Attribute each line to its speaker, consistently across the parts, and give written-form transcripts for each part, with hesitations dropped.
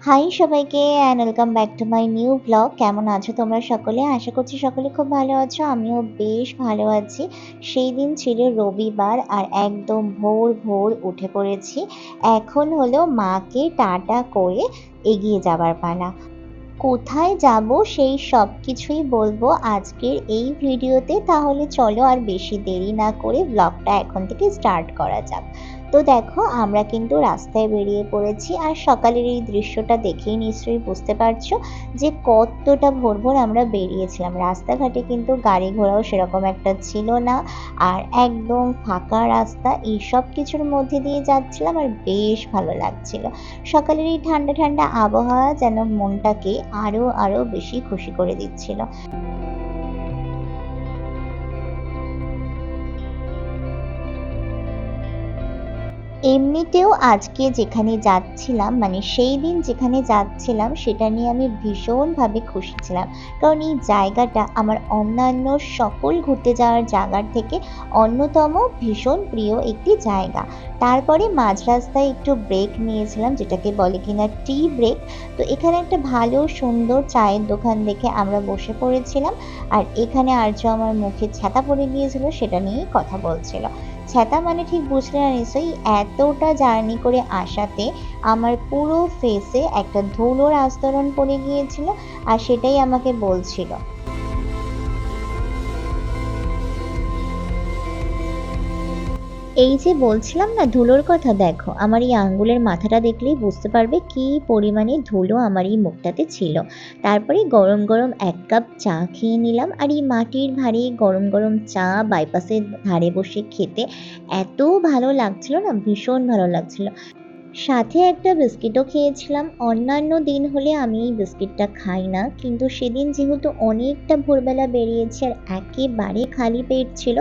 Speaker 1: High সবাইকে and welcome back to my new blog. কেমন আছো তোমরা সকলে? আশা করছি সকলে খুব ভালো আছো। আমিও বেশ ভালো আছি। সেই দিন ছিল রবিবার আর একদম ভোর ভোর উঠে পড়েছি। এখন হলো মাকে টাটা করে এগিয়ে যাবার পালা। কোথায় যাব সেই সব কিছুই বলবো আজকের এই ভিডিওতে। তাহলে চলো আর বেশি দেরি না করে ব্লগটা এখন থেকে স্টার্ট করা যাক। তো দেখো আমরা কিন্তু রাস্তায় বেরিয়ে পড়েছি আর সকালের এই দৃশ্যটা দেখেই নিশ্চয়ই বুঝতে পারছো যে কতটা ভোর ভোর আমরা বেরিয়েছিলাম। রাস্তাঘাটে কিন্তু গাড়ি ঘোড়াও সেরকম একটা ছিল না, আর একদম ফাঁকা রাস্তা। এই সব কিছুর মধ্যে দিয়ে যাচ্ছিলাম আর বেশ ভালো লাগছিল। সকালের এই ঠান্ডা ঠান্ডা আবহাওয়া যেন মনটাকে আরো আরো বেশি খুশি করে দিচ্ছিল। এমনিতেও আজকে যেখানে যাচ্ছিলাম, মানে সেই দিন যেখানে যাচ্ছিলাম সেটা নিয়ে আমি ভীষণভাবে খুশি ছিলাম। কারণ এই জায়গাটা আমার অন্যান্য সকল ঘুরতে যাওয়ার জায়গার থেকে অন্যতম ভীষণ প্রিয় একটি জায়গা। তারপরে মাঝ রাস্তায় একটু ব্রেক নিয়েছিলাম, যেটাকে বলে কিনা টি ব্রেক। তো এখানে একটা ভালো সুন্দর চায়ের দোকান দেখে আমরা বসে পড়েছিলাম। আর এখানে আর্য আমার মুখে ছাতা পড়ে গিয়েছিল, সেটা নিয়েই কথা বলছিল। ছাতা মানে ঠিক বুঝলে না নিশ্চয়ই। এতটা জার্নি করে আসাতে আমার পুরো ফেসে একটা ধুলোর আস্তরণ পড়ে গিয়েছিল, আর সেটাই আমাকে বলছিল। এই যে বলছিলাম না ধুলোর কথা, দেখো আমার এই আঙ্গুলের মাথাটা দেখলেই বুঝতে পারবে কি পরিমাণে ধুলো আমার এই মুখটাতে ছিল। তারপরে গরম গরম এক কাপ চা খেয়ে নিলাম, আর এই মাটির ভাঁড়ে গরম গরম চা বাইপাসের ধারে বসে খেতে এত ভালো লাগছিল না, ভীষণ ভালো লাগছিল। সাথে একটা বিস্কিটও খেয়েছিলাম। অন্যান্য দিন হলে আমি এই বিস্কিটটা খাই না, কিন্তু সেদিন যেহেতু অনেকটা ভোরবেলা বেরিয়েছি আর একেবারে খালি পেট ছিল,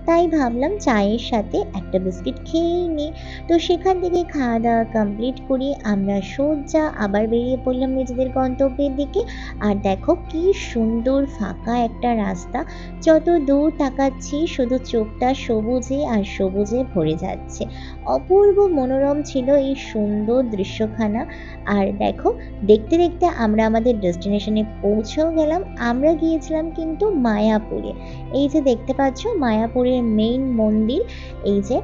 Speaker 1: তাই ভাবলাম চায়ের সাথে একটা বিস্কিট খেয়েই নিই। তো সেখান থেকে খাওয়া দাওয়া কমপ্লিট করি আমরা সোজা আবার বেরিয়ে পড়লাম নিজেদের গন্তব্যের দিকে। আর দেখো কি সুন্দর ফাঁকা একটা রাস্তা, যত দূর তাকাচ্ছি শুধু চোখটা সবুজে আর সবুজে ভরে যাচ্ছে। অপূর্ব মনোরম ছিল এই সুন্দর দৃশ্যখানা। আর দেখো দেখতে দেখতে আমরা আমাদের ডেস্টিনেশনে পৌঁছেও গেলাম। আমরা গিয়েছিলাম কিন্তু মায়াপুরে। এই যে দেখতে পাচ্ছ মায়াপুরের মেইন মন্দির, এই যে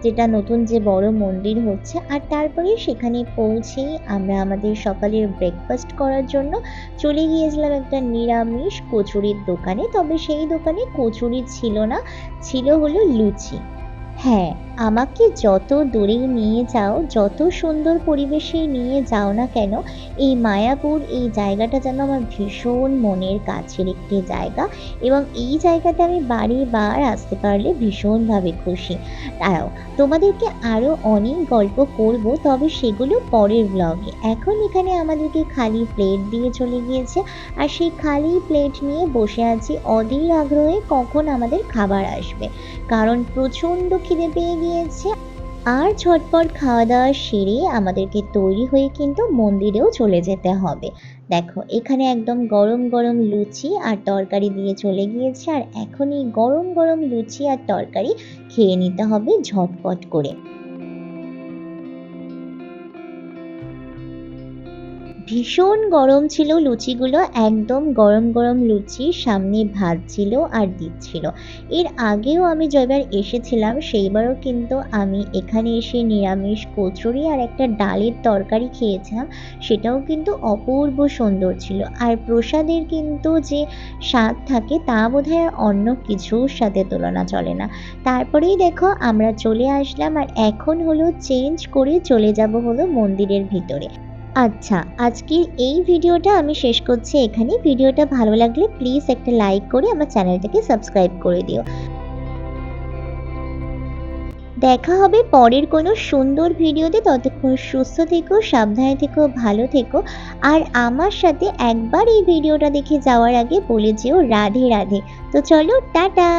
Speaker 1: যেটা নতুন যে বড় মন্দির হচ্ছে। আর তারপরে সেখানে পৌঁছেই আমরা আমাদের সকালের ব্রেকফাস্ট করার জন্য চলে গিয়েছিলাম একটা নিরামিষ কচুরির দোকানে। তবে সেই দোকানে কচুরি ছিল না, ছিল হলো লুচি। হ্যাঁ, আমাকে যত দূরেই নিয়ে যাও, যত সুন্দর পরিবেশেই নিয়ে যাও না কেন, এই মায়াপুর এই জায়গাটা যেন আমার ভীষণ মনের কাছের একটি জায়গা, এবং এই জায়গাতে আমি বারবার আসতে পারলে ভীষণভাবে খুশি। দাঁড়াও, তোমাদেরকে আরও অনেক গল্প করব, তবে সেগুলো পরের ব্লগে। এখন এখানে আমাদেরকে খালি প্লেট দিয়ে চলে গিয়েছে, আর সেই খালি প্লেট নিয়ে বসে আছি অধীর আগ্রহে কখন আমাদের খাবার আসবে। কারণ প্রচণ্ড খিদে পেয়ে গিয়েছে। আর ঝটপট খাওয়া দাওয়া সেরে আমাদেরকে তৈরি হয়ে কিন্তু মন্দিরেও চলে যেতে হবে। দেখো এখানে একদম গরম গরম লুচি আর তরকারি দিয়ে চলে গিয়েছে, আর এখন এই গরম গরম লুচি আর তরকারি খেয়ে নিতে হবে ঝটপট করে। ভীষণ গরম ছিল লুচিগুলো, একদম গরম গরম লুচি সামনে ভাজছিল আর দিচ্ছিল। এর আগেও আমি যবার এসেছিলাম সেইবারও কিন্তু আমি এখানে এসে নিরামিষ কচুরি আর একটা ডালের তরকারি খেয়েছিলাম, সেটাও কিন্তু অপূর্ব সুন্দর ছিল। আর প্রসাদের কিন্তু যে স্বাদ থাকে তা বোধহয় আর অন্য কিছুর সাথে তুলনা চলে না। তারপরেই দেখো আমরা চলে আসলাম, আর এখন হলো চেঞ্জ করে চলে যাব হলো মন্দিরের ভিতরে। আচ্ছা, আজকের এই ভিডিওটা আমি শেষ করছি এখানেই। ভিডিওটা ভালো লাগলে প্লিজ একটা লাইক করে আমার চ্যানেলটাকে সাবস্ক্রাইব করে দিও। দেখা হবে পরের কোনো সুন্দর ভিডিওতে। ততক্ষণ সুস্থ থেকো, সাবধানে থেকো, ভালো থেকো। আর আমার সাথে একবার এই ভিডিওটা দেখে যাওয়ার আগে বলে যেও রাধে রাধে। তো চলো টাটা।